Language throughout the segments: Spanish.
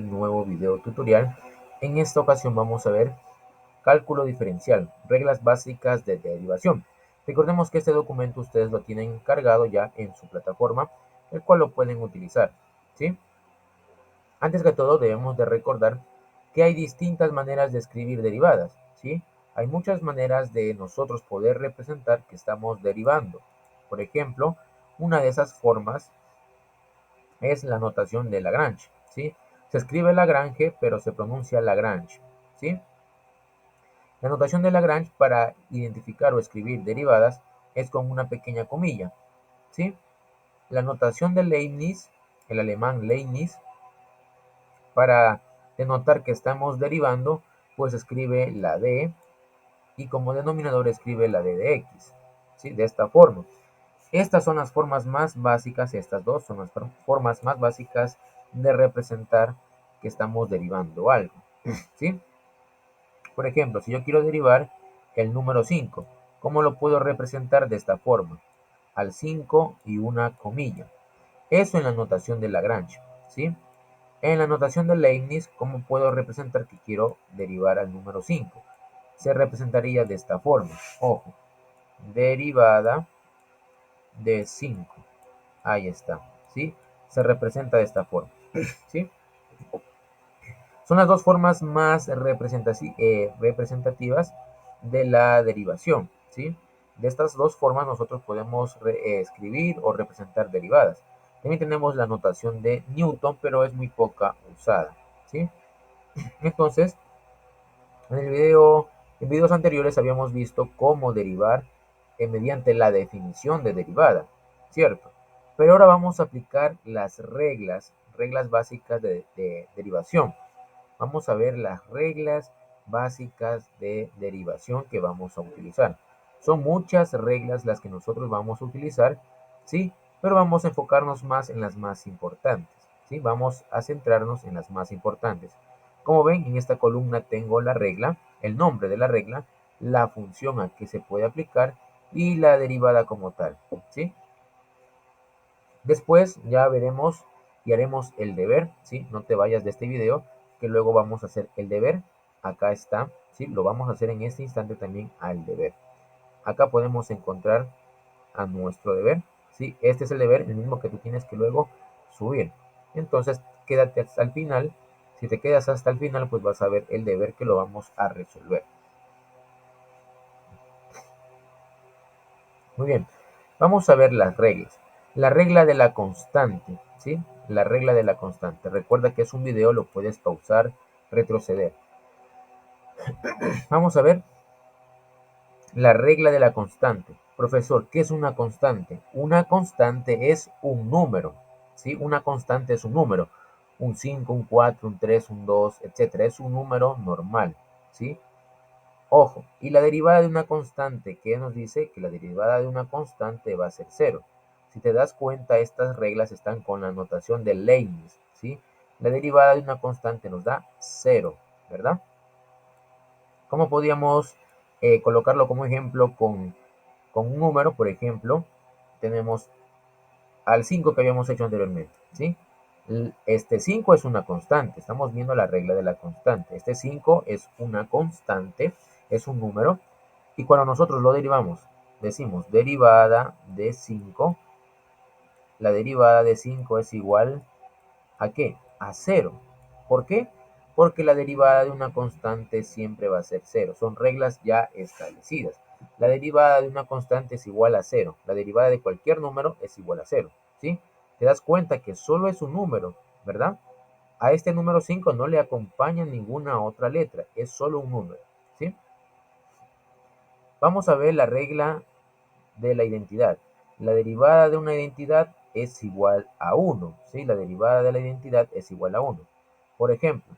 nuevo video tutorial. En esta ocasión vamos a ver cálculo diferencial, reglas básicas de derivación. Recordemos que este documento ustedes lo tienen cargado ya en su plataforma, el cual lo pueden utilizar, ¿sí? Antes que todo debemos de recordar que hay distintas maneras de escribir derivadas, ¿sí? Hay muchas maneras de nosotros poder representar que estamos derivando. Por ejemplo, una de esas formas es la notación de Lagrange, ¿sí? Se escribe Lagrange, pero se pronuncia Lagrange, ¿sí? La notación de Lagrange para identificar o escribir derivadas es con una pequeña comilla, ¿sí? La notación de Leibniz, el alemán Leibniz, para denotar que estamos derivando, pues escribe la D y como denominador escribe la D de X, ¿sí? De esta forma. Estas son las formas más básicas, estas dos son las formas más básicas de representar que estamos derivando algo, ¿sí? Por ejemplo, si yo quiero derivar el número 5, ¿cómo lo puedo representar de esta forma? Al 5 y una comilla. Eso en la notación de Lagrange, ¿sí? En la notación de Leibniz, ¿cómo puedo representar que quiero derivar al número 5? Se representaría de esta forma. Ojo, derivada de 5. Ahí está, ¿sí? Se representa de esta forma, ¿sí? Son las dos formas más representativas de la derivación, ¿sí? De estas dos formas nosotros podemos escribir o representar derivadas. También tenemos la notación de Newton, pero es muy poca usada, ¿sí? Entonces, en videos anteriores habíamos visto cómo derivar mediante la definición de derivada, ¿cierto? Pero ahora vamos a aplicar las reglas básicas de derivación. Vamos a ver las reglas básicas de derivación que vamos a utilizar. Son muchas reglas las que nosotros vamos a utilizar, ¿sí? Pero vamos a enfocarnos más en las más importantes, ¿sí? Vamos a centrarnos en las más importantes. Como ven, en esta columna tengo la regla, el nombre de la regla, la función a que se puede aplicar y la derivada como tal, ¿sí? Después ya veremos y haremos el deber, ¿sí? No te vayas de este video, que luego vamos a hacer el deber. Acá está, ¿sí? Lo vamos a hacer en este instante también al deber. Acá podemos encontrar a nuestro deber, ¿sí? Este es el deber, el mismo que tú tienes que luego subir. Entonces, quédate hasta el final. Si te quedas hasta el final, pues vas a ver el deber que lo vamos a resolver. Muy bien, vamos a ver las reglas. La regla de la constante, ¿sí? La regla de la constante. Recuerda que es un video, lo puedes pausar, retroceder. Vamos a ver la regla de la constante. Profesor, ¿qué es una constante? Una constante es un número, ¿sí? Una constante es un número. Un 5, un 4, un 3, un 2, etcétera. Es un número normal, ¿sí? Ojo, y la derivada de una constante, ¿qué nos dice? Que la derivada de una constante va a ser cero. Si te das cuenta, estas reglas están con la notación de Leibniz, ¿sí? La derivada de una constante nos da cero, ¿verdad? ¿Cómo podríamos colocarlo como ejemplo con un número? Por ejemplo, tenemos al 5 que habíamos hecho anteriormente, ¿sí? Este 5 es una constante, estamos viendo la regla de la constante. Este 5 es una constante, es un número, y cuando nosotros lo derivamos, decimos derivada de 5, la derivada de 5 es igual ¿a qué? A cero. ¿Por qué? Porque la derivada de una constante siempre va a ser cero. Son reglas ya establecidas. La derivada de una constante es igual a cero. La derivada de cualquier número es igual a cero, ¿sí? Te das cuenta que solo es un número, ¿verdad? A este número 5 no le acompaña ninguna otra letra, es solo un número, ¿sí? Vamos a ver la regla de la identidad. La derivada de una identidad es igual a 1, ¿sí? La derivada de la identidad es igual a 1. Por ejemplo,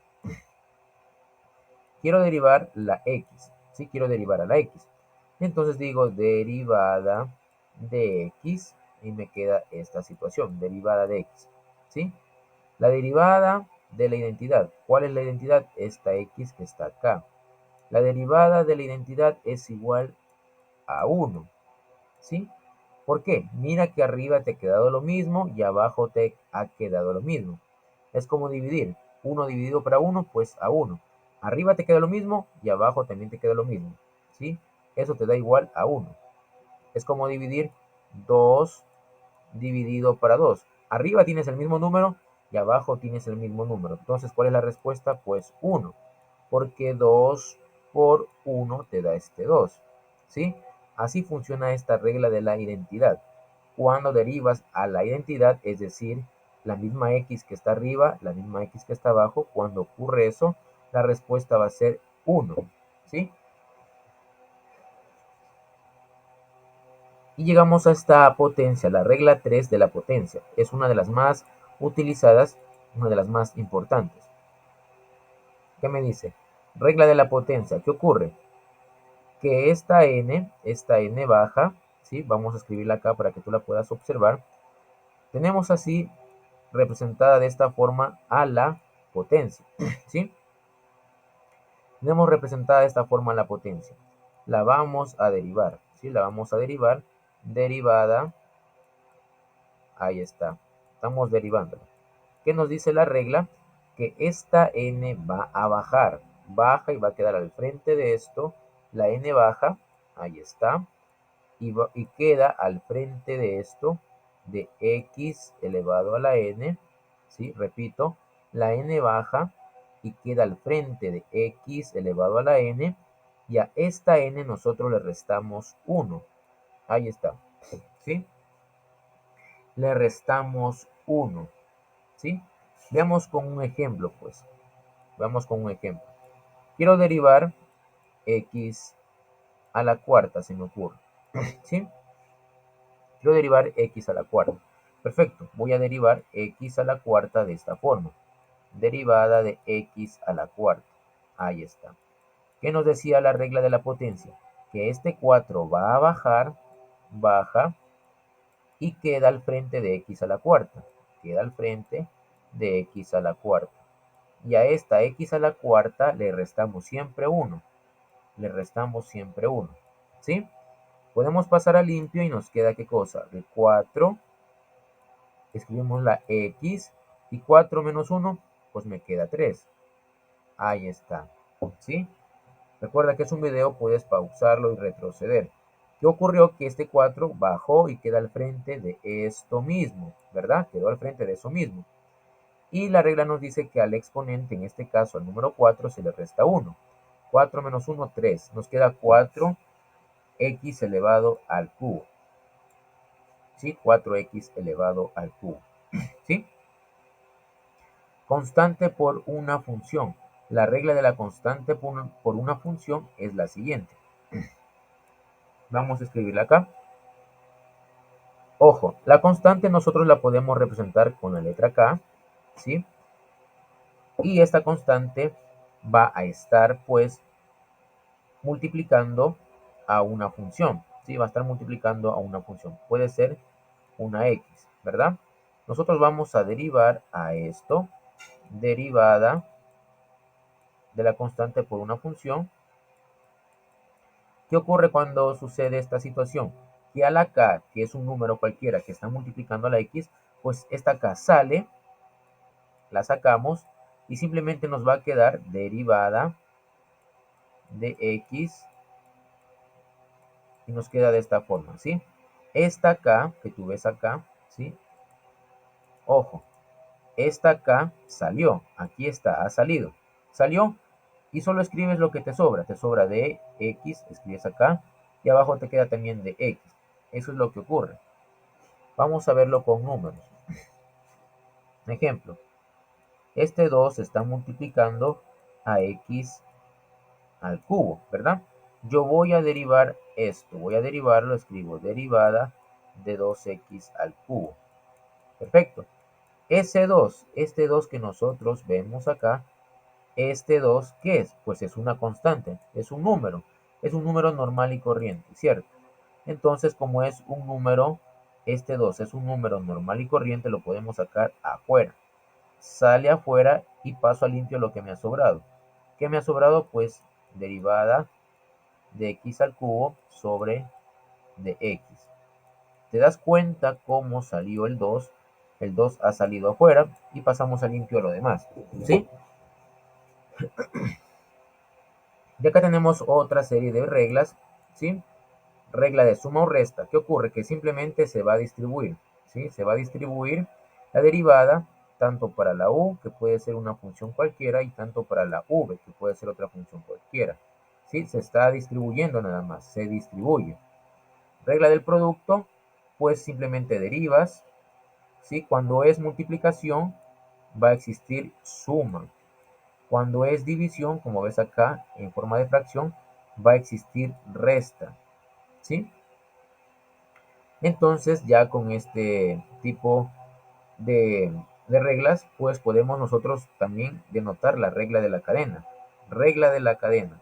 quiero derivar la x, ¿sí? Quiero derivar a la x. Entonces digo derivada de x y me queda esta situación, derivada de x, ¿sí? La derivada de la identidad. ¿Cuál es la identidad? Esta x que está acá. La derivada de la identidad es igual a 1, ¿sí? ¿Por qué? Mira que arriba te ha quedado lo mismo y abajo te ha quedado lo mismo. Es como dividir. 1 dividido para 1, pues a 1. Arriba te queda lo mismo y abajo también te queda lo mismo, ¿sí? Eso te da igual a 1. Es como dividir 2 dividido para 2. Arriba tienes el mismo número y abajo tienes el mismo número. Entonces, ¿cuál es la respuesta? Pues 1, porque 2 por 1 te da este 2, ¿sí? Así funciona esta regla de la identidad. Cuando derivas a la identidad, es decir, la misma x que está arriba, la misma x que está abajo, cuando ocurre eso, la respuesta va a ser 1, ¿sí? Y llegamos a esta potencia, la regla 3 de la potencia. Es una de las más utilizadas, una de las más importantes. ¿Qué me dice? Regla de la potencia. ¿Qué ocurre? Que esta n baja, ¿sí? Vamos a escribirla acá para que tú la puedas observar. Tenemos así representada de esta forma a la potencia, ¿sí? Tenemos representada de esta forma la potencia. La vamos a derivar, ¿sí? La vamos a derivar. Derivada, ahí está. Estamos derivándola. ¿Qué nos dice la regla? Que esta n va a bajar. Baja y va a quedar al frente de esto. La n baja, ahí está. Y queda al frente de esto de x elevado a la n. ¿Sí? Repito, la n baja y queda al frente de x elevado a la n. Y a esta n nosotros le restamos 1. Ahí está. ¿Sí? Le restamos 1. ¿Sí? Veamos con un ejemplo, pues. Veamos con un ejemplo. Quiero derivar x a la cuarta, se me ocurre. ¿Sí? Quiero derivar x a la cuarta. Perfecto. Voy a derivar x a la cuarta de esta forma. Derivada de x a la cuarta. Ahí está. ¿Qué nos decía la regla de la potencia? Que este 4 va a bajar, baja, y queda al frente de x a la cuarta. Queda al frente de x a la cuarta. Y a esta x a la cuarta le restamos siempre 1. Le restamos siempre 1. ¿Sí? Podemos pasar a limpio y nos queda ¿qué cosa? De 4, escribimos la x, y 4 menos 1, pues me queda 3. Ahí está. ¿Sí? Recuerda que es un video, puedes pausarlo y retroceder. ¿Qué ocurrió? Que este 4 bajó y queda al frente de esto mismo, ¿verdad? Quedó al frente de eso mismo. Y la regla nos dice que al exponente, en este caso al número 4, se le resta 1. 4 menos 1, 3. Nos queda 4x elevado al cubo. ¿Sí? 4x elevado al cubo. ¿Sí? Constante por una función. La regla de la constante por una función es la siguiente. Vamos a escribirla acá. Ojo, la constante nosotros la podemos representar con la letra K, ¿sí? Y esta constante va a estar, pues, multiplicando a una función, ¿sí? Va a estar multiplicando a una función. Puede ser una x, ¿verdad? Nosotros vamos a derivar a esto, derivada de la constante por una función. ¿Qué ocurre cuando sucede esta situación? Que a la k, que es un número cualquiera que está multiplicando a la x, pues esta k sale, la sacamos y simplemente nos va a quedar derivada de x y nos queda de esta forma, ¿sí? Esta k que tú ves acá, ¿sí? Ojo, esta acá salió, aquí está, ha salido. Salió y solo escribes lo que te sobra. Te sobra de x, escribes acá y abajo te queda también de x. Eso es lo que ocurre. Vamos a verlo con números. Ejemplo, este 2 está multiplicando a x al cubo, ¿verdad? Yo voy a derivar esto, voy a derivarlo, escribo derivada de 2x al cubo. Perfecto. Este 2 que nosotros vemos acá, este 2, ¿qué es? Pues es una constante, es un número normal y corriente, ¿cierto? Entonces, como es un número, este 2 es un número normal y corriente, lo podemos sacar afuera. Sale afuera y paso a limpio lo que me ha sobrado. ¿Qué me ha sobrado? Pues derivada de x al cubo sobre de x. ¿Te das cuenta cómo salió el 2? el 2 ha salido afuera y pasamos a limpio lo demás, ¿sí? Y acá tenemos otra serie de reglas, ¿sí? Regla de suma o resta. ¿Qué ocurre? Que simplemente se va a distribuir, ¿sí? Se va a distribuir la derivada tanto para la u, que puede ser una función cualquiera, y tanto para la v, que puede ser otra función cualquiera, ¿sí? Se está distribuyendo nada más, se distribuye. Regla del producto, pues simplemente derivas, ¿sí? Cuando es multiplicación, va a existir suma. Cuando es división, como ves acá, en forma de fracción, va a existir resta, ¿sí? Entonces, ya con este tipo de, de reglas, pues podemos nosotros también denotar la regla de la cadena. Regla de la cadena.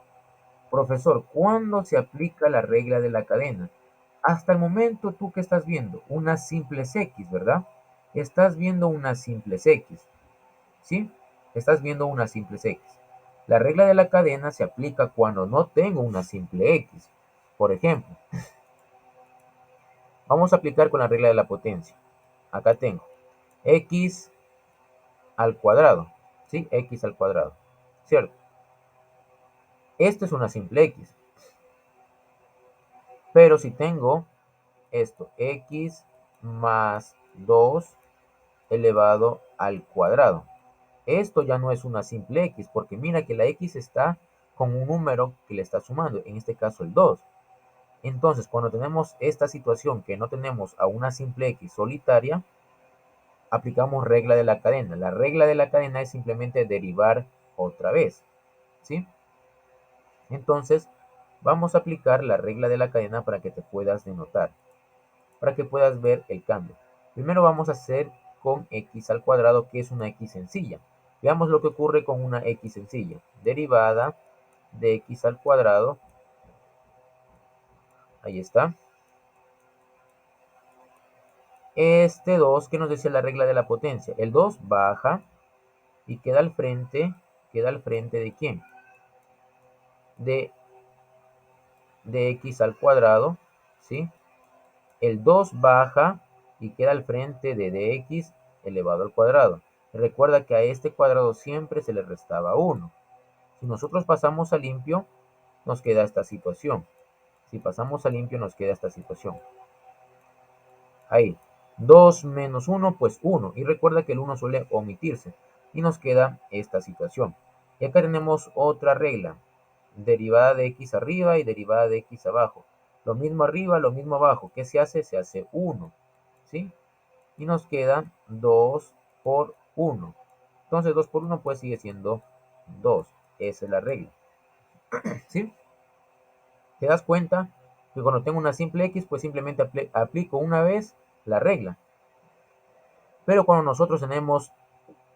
Profesor, ¿cuándo se aplica la regla de la cadena? Hasta el momento, ¿tú qué estás viendo? Unas simples X, ¿verdad? Estás viendo unas simples X, ¿sí? Estás viendo unas simples X. La regla de la cadena se aplica cuando no tengo una simple X. Por ejemplo, vamos a aplicar con la regla de la potencia. Acá tengo X al cuadrado, ¿sí? X al cuadrado, ¿cierto? Esto es una simple X. Pero si tengo esto, X más 2 elevado al cuadrado. Esto ya no es una simple X, porque mira que la X está con un número que le está sumando, en este caso el 2. Entonces, cuando tenemos esta situación que no tenemos a una simple X solitaria, aplicamos regla de la cadena. La regla de la cadena es simplemente derivar otra vez, ¿sí? Entonces, vamos a aplicar la regla de la cadena para que te puedas denotar, para que puedas ver el cambio. Primero vamos a hacer con x al cuadrado, que es una x sencilla. Veamos lo que ocurre con una x sencilla. Derivada de x al cuadrado, ahí está. Este 2, ¿qué nos decía la regla de la potencia? El 2 baja y queda al frente ¿de quién? De, de x al cuadrado, ¿sí? El 2 baja y queda al frente de dx elevado al cuadrado. Recuerda que a este cuadrado siempre se le restaba 1. Si nosotros pasamos a limpio, nos queda esta situación. Si pasamos a limpio, nos queda esta situación. Ahí. 2 menos 1, pues 1. Y recuerda que el 1 suele omitirse. Y nos queda esta situación. Y acá tenemos otra regla. Derivada de x arriba y derivada de x abajo. Lo mismo arriba, lo mismo abajo. ¿Qué se hace? Se hace 1. ¿Sí? Y nos queda 2 por 1. Entonces 2 por 1 pues sigue siendo 2. Esa es la regla. ¿Sí? ¿Te das cuenta? Que cuando tengo una simple x, pues simplemente aplico una vez la regla. Pero cuando nosotros tenemos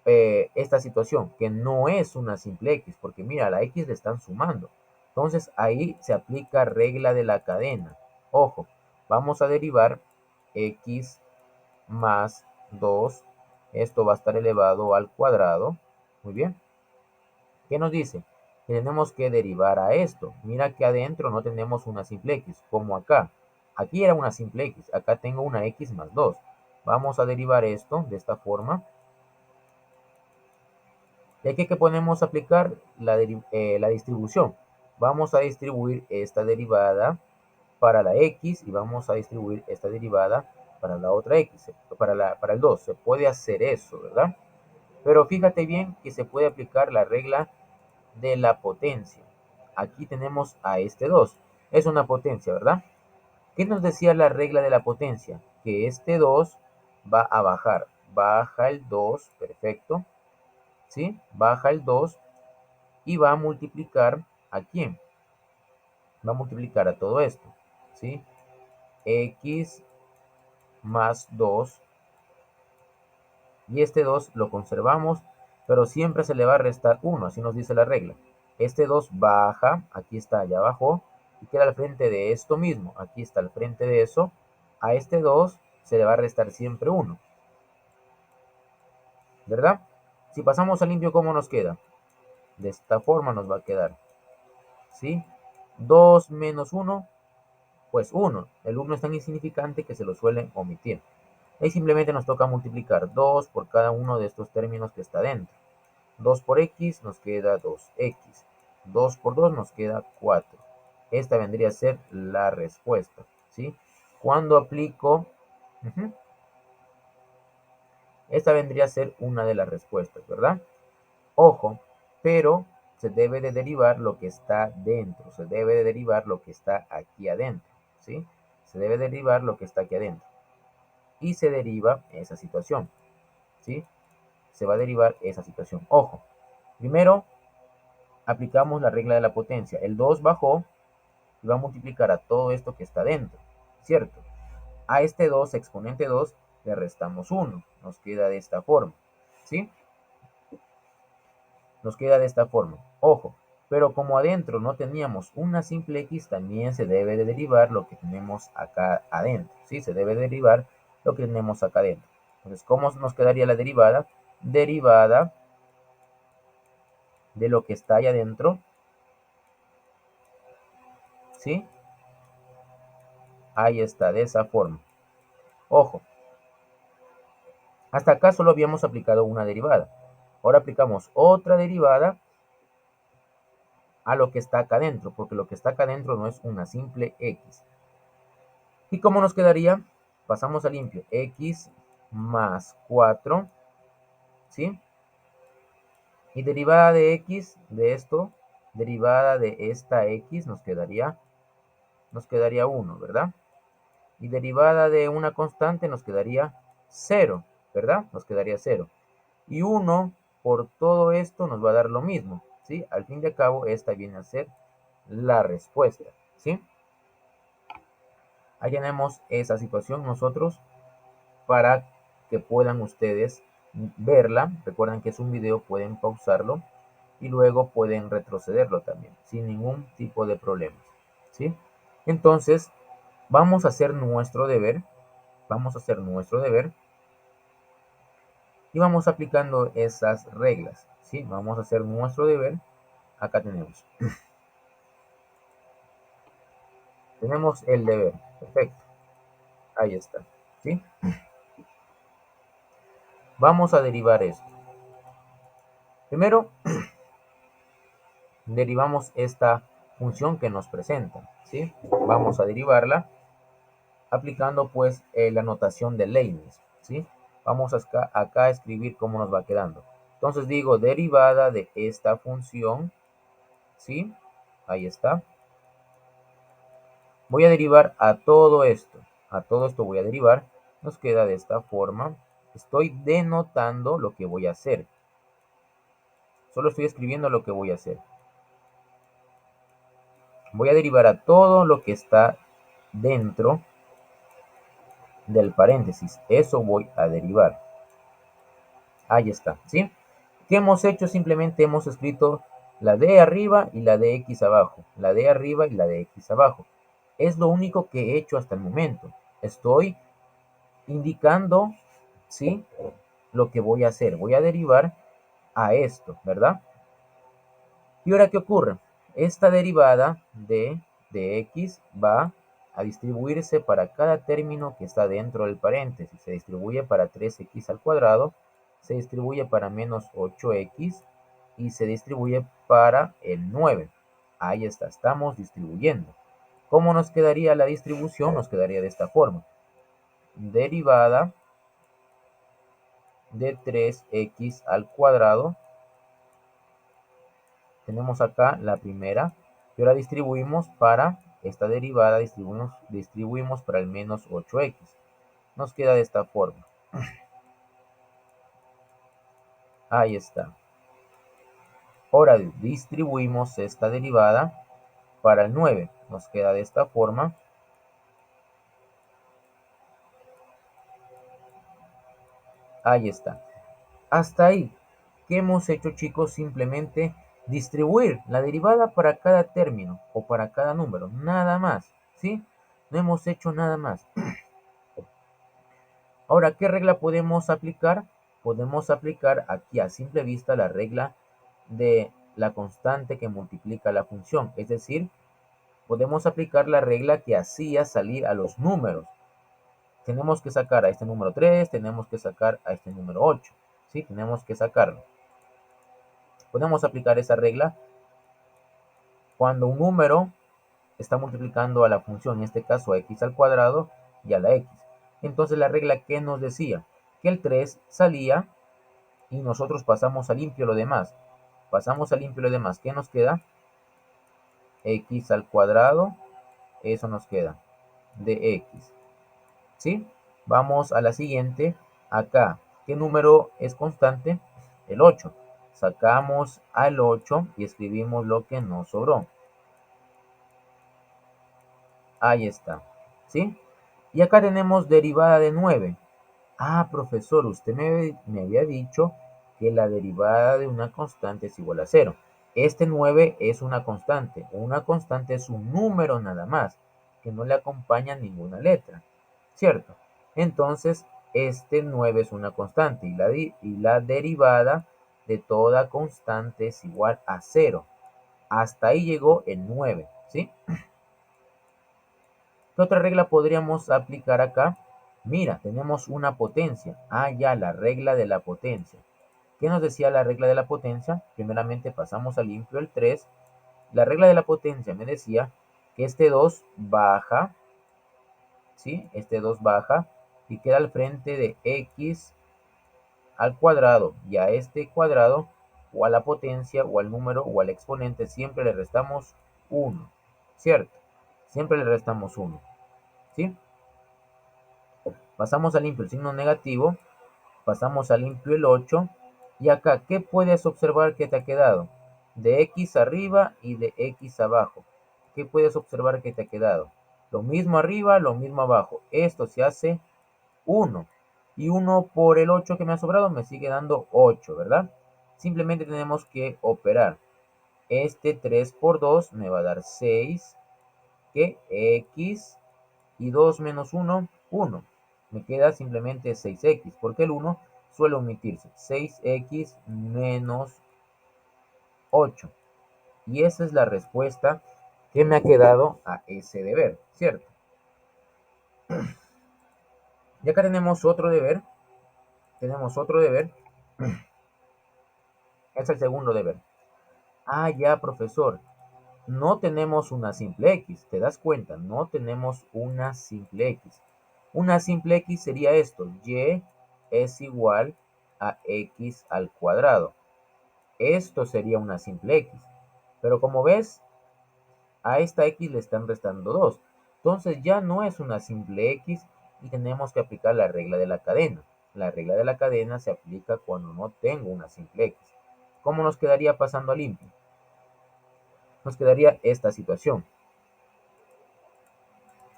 esta situación, que no es una simple x, porque mira, la x le están sumando. Entonces ahí se aplica regla de la cadena. Ojo, vamos a derivar x más 2. Esto va a estar elevado al cuadrado. Muy bien. ¿Qué nos dice? Que tenemos que derivar a esto. Mira que adentro no tenemos una simple x, como acá. Aquí era una simple x, acá tengo una x más 2. Vamos a derivar esto de esta forma. Y aquí que podemos aplicar la distribución. Vamos a distribuir esta derivada para la x y vamos a distribuir esta derivada para la otra x, para el 2. Se puede hacer eso, ¿verdad? Pero fíjate bien que se puede aplicar la regla de la potencia. Aquí tenemos a este 2. Es una potencia, ¿verdad? ¿Qué nos decía la regla de la potencia? Que este 2 va a bajar. Baja el 2, perfecto. ¿Sí? Baja el 2 y va a multiplicar ¿a quién? Va a multiplicar a todo esto. ¿Sí? X más 2. Y este 2 lo conservamos, pero siempre se le va a restar 1, así nos dice la regla. Este 2 baja, aquí está, ya bajó, y queda al frente de esto mismo, aquí está al frente de eso. A este 2 se le va a restar siempre 1, ¿verdad? Si pasamos a limpio, ¿cómo nos queda? De esta forma nos va a quedar, ¿sí? 2 menos 1, pues 1. El 1 es tan insignificante que se lo suelen omitir. Y simplemente nos toca multiplicar 2 por cada uno de estos términos que está dentro. 2 por x nos queda 2x. 2 por 2 nos queda 4. Esta vendría a ser la respuesta, ¿sí? Cuando aplico... Esta vendría a ser una de las respuestas, ¿verdad? Ojo, pero se debe de derivar lo que está dentro. Se debe de derivar lo que está aquí adentro, ¿sí? Se debe derivar lo que está aquí adentro. Y se deriva esa situación, ¿sí? Se va a derivar esa situación. Ojo, primero aplicamos la regla de la potencia. El 2 bajó y va a multiplicar a todo esto que está dentro, ¿cierto? A este 2, exponente 2, le restamos 1. Nos queda de esta forma, ¿sí? Nos queda de esta forma. Ojo, pero como adentro no teníamos una simple x, también se debe de derivar lo que tenemos acá adentro, ¿sí? Se debe derivar lo que tenemos acá adentro. Entonces, ¿cómo nos quedaría la derivada? Derivada de lo que está ahí adentro, ¿sí? Ahí está, de esa forma. Ojo, hasta acá solo habíamos aplicado una derivada. Ahora aplicamos otra derivada a lo que está acá adentro, porque lo que está acá adentro no es una simple x. ¿Y cómo nos quedaría? Pasamos a limpio. X más 4, ¿sí? Y derivada de x, de esto, derivada de esta x, nos quedaría 1, ¿verdad? Y derivada de una constante nos quedaría 0, ¿verdad? Nos quedaría 0. Y 1 por todo esto nos va a dar lo mismo, ¿sí? Al fin y al cabo, esta viene a ser la respuesta, ¿sí? Ahí tenemos esa situación nosotros para que puedan ustedes verla. Recuerden que es un video, pueden pausarlo y luego pueden retrocederlo también, sin ningún tipo de problemas, ¿sí? Entonces, vamos a hacer nuestro deber, y vamos aplicando esas reglas, ¿sí? Vamos a hacer nuestro deber. Acá tenemos el deber, perfecto, ahí está, ¿sí? Vamos a derivar esto. Primero, derivamos esta función que nos presenta, ¿sí? Vamos a derivarla aplicando pues la notación de Leibniz, ¿sí? Vamos acá a escribir cómo nos va quedando. Entonces digo derivada de esta función, ¿sí? Ahí está. Voy a derivar a todo esto voy a derivar. Nos queda de esta forma. Estoy denotando lo que voy a hacer. Solo estoy escribiendo lo que voy a hacer. Voy a derivar a todo lo que está dentro del paréntesis. Eso voy a derivar. Ahí está, ¿sí? ¿Qué hemos hecho? Simplemente hemos escrito la de arriba y la de x abajo. La de arriba y la de x abajo. Es lo único que he hecho hasta el momento. Estoy indicando, ¿sí? Lo que voy a hacer. Voy a derivar a esto, ¿verdad? ¿Y ahora qué ocurre? Esta derivada de x va a distribuirse para cada término que está dentro del paréntesis. Se distribuye para 3x al cuadrado, se distribuye para menos 8x y se distribuye para el 9. Ahí está, estamos distribuyendo. ¿Cómo nos quedaría la distribución? Nos quedaría de esta forma. Derivada de 3x al cuadrado. Tenemos acá la primera. Y ahora distribuimos para esta derivada, distribuimos para el menos 8x. Nos queda de esta forma. Ahí está. Ahora distribuimos esta derivada para el 9. Nos queda de esta forma. Ahí está. Hasta ahí. ¿Qué hemos hecho, chicos? Simplemente distribuir la derivada para cada término o para cada número. Nada más. ¿Sí? No hemos hecho nada más. Ahora, ¿qué regla podemos aplicar? Podemos aplicar aquí a simple vista la regla de la constante que multiplica la función. Es decir, podemos aplicar la regla que hacía salir a los números. tenemos que sacar a este número 3, tenemos que sacar a este número 8, ¿sí? Tenemos que sacarlo. Podemos aplicar esa regla cuando un número está multiplicando a la función, en este caso a x al cuadrado y a la x. Entonces la regla que nos decía que el 3 salía y nosotros pasamos a limpio lo demás. Pasamos a limpio lo demás. ¿Qué nos queda? X al cuadrado, eso nos queda de x. ¿Sí? Vamos a la siguiente. Acá, ¿qué número es constante? El 8. Sacamos al 8 y escribimos lo que nos sobró. Ahí está. ¿Sí? Y acá tenemos derivada de 9. Ah, profesor, usted me había dicho que la derivada de una constante es igual a 0. Este 9 es una constante. Una constante es un número nada más, que no le acompaña ninguna letra. ¿Cierto? Entonces, este 9 es una constante y la derivada de toda constante es igual a 0. Hasta ahí llegó el 9, ¿sí? ¿Qué otra regla podríamos aplicar acá? Mira, tenemos una potencia. Ah, ya, la regla de la potencia. ¿Qué nos decía la regla de la potencia? Primeramente pasamos a limpio el 3. La regla de la potencia me decía que este 2 baja, ¿sí? Este 2 baja y queda al frente de x al cuadrado. Y a este cuadrado, o a la potencia, o al número, o al exponente, siempre le restamos 1. ¿Cierto? Siempre le restamos 1. ¿Sí? Pasamos a limpio el signo negativo, pasamos a limpio el 8, y acá, ¿qué puedes observar que te ha quedado? De x arriba y de x abajo. ¿Qué puedes observar que te ha quedado? Lo mismo arriba, lo mismo abajo. Esto se hace 1. Y 1 por el 8 que me ha sobrado me sigue dando 8, ¿verdad? Simplemente tenemos que operar. Este 3 por 2 me va a dar 6, que x y 2 menos 1, 1. Me queda simplemente 6x, porque el 1 suele omitirse. 6x menos 8. Y esa es la respuesta que me ha quedado a ese deber, ¿cierto? Y acá tenemos otro deber. Tenemos otro deber. Es el segundo deber. Ah, ya, profesor. No tenemos una simple x. ¿Te das cuenta? No tenemos una simple x. Una simple x sería esto. Y es igual a x al cuadrado. Esto sería una simple x. Pero como ves, a esta x le están restando 2. Entonces ya no es una simple x y tenemos que aplicar la regla de la cadena. La regla de la cadena se aplica cuando no tengo una simple x. ¿Cómo nos quedaría pasando a limpio? Nos quedaría esta situación.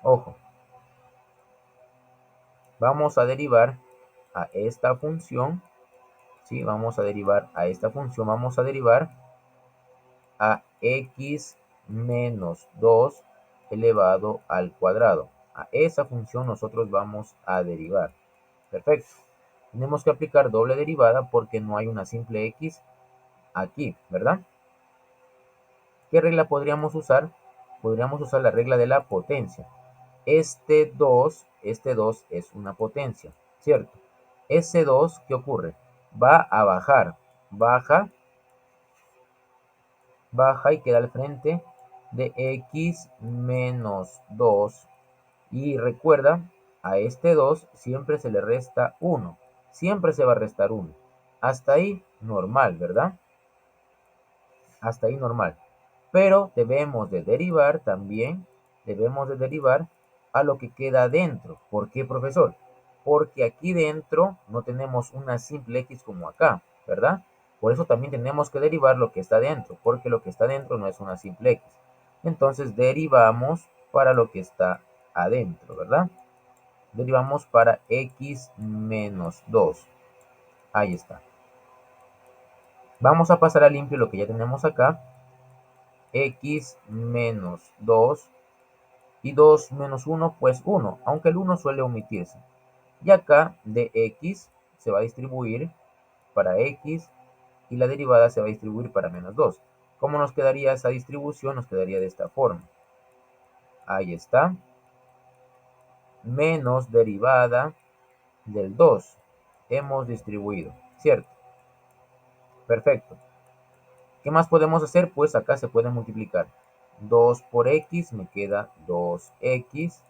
Ojo, vamos a derivar a esta función, ¿sí? Vamos a derivar a esta función, vamos a derivar a x menos 2 elevado al cuadrado. A esa función nosotros vamos a derivar. Perfecto. Tenemos que aplicar doble derivada porque no hay una simple x aquí, ¿verdad? ¿Qué regla podríamos usar? Podríamos usar la regla de la potencia. Este 2 es una potencia, ¿cierto? Ese 2, ¿qué ocurre? Va a bajar, baja y queda al frente de x menos 2. Y recuerda, a este 2 siempre se le resta 1. Siempre se va a restar 1. Hasta ahí normal, ¿verdad? Hasta ahí normal. Pero debemos de derivar también, debemos de derivar a lo que queda dentro. ¿Por qué, profesor? Porque aquí dentro no tenemos una simple x como acá, ¿verdad? Por eso también tenemos que derivar lo que está dentro, porque lo que está dentro no es una simple x. Entonces derivamos para lo que está adentro, ¿verdad? Derivamos para x menos 2. Ahí está. Vamos a pasar a limpio lo que ya tenemos acá. X menos 2 y 2 menos 1, pues 1, aunque el 1 suele omitirse. Y acá de x se va a distribuir para x y la derivada se va a distribuir para menos 2. ¿Cómo nos quedaría esa distribución? Nos quedaría de esta forma. Ahí está. menos derivada del 2. Hemos distribuido, ¿cierto? Perfecto. ¿Qué más podemos hacer? Pues acá se puede multiplicar. 2 por x me queda 2x,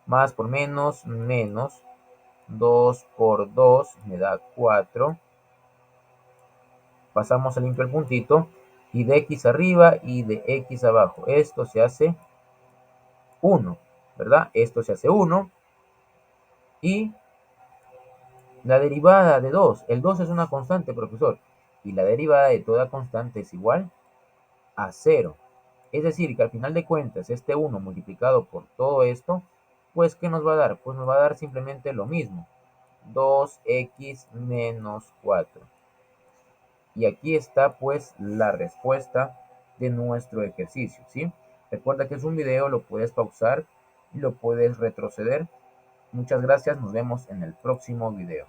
más por menos, menos. 2 por 2 me da 4. Pasamos a limpio el puntito. Y de x arriba y de x abajo. Esto se hace 1, ¿verdad? Esto se hace 1. Y la derivada de 2. El 2 es una constante, profesor. Y la derivada de toda constante es igual a 0. Es decir, que al final de cuentas, este 1 multiplicado por todo esto, pues, ¿qué nos va a dar? Pues nos va a dar simplemente lo mismo. 2x menos 4. Y aquí está, pues, la respuesta de nuestro ejercicio, ¿sí? Recuerda que es un video, lo puedes pausar y lo puedes retroceder. Muchas gracias, nos vemos en el próximo video.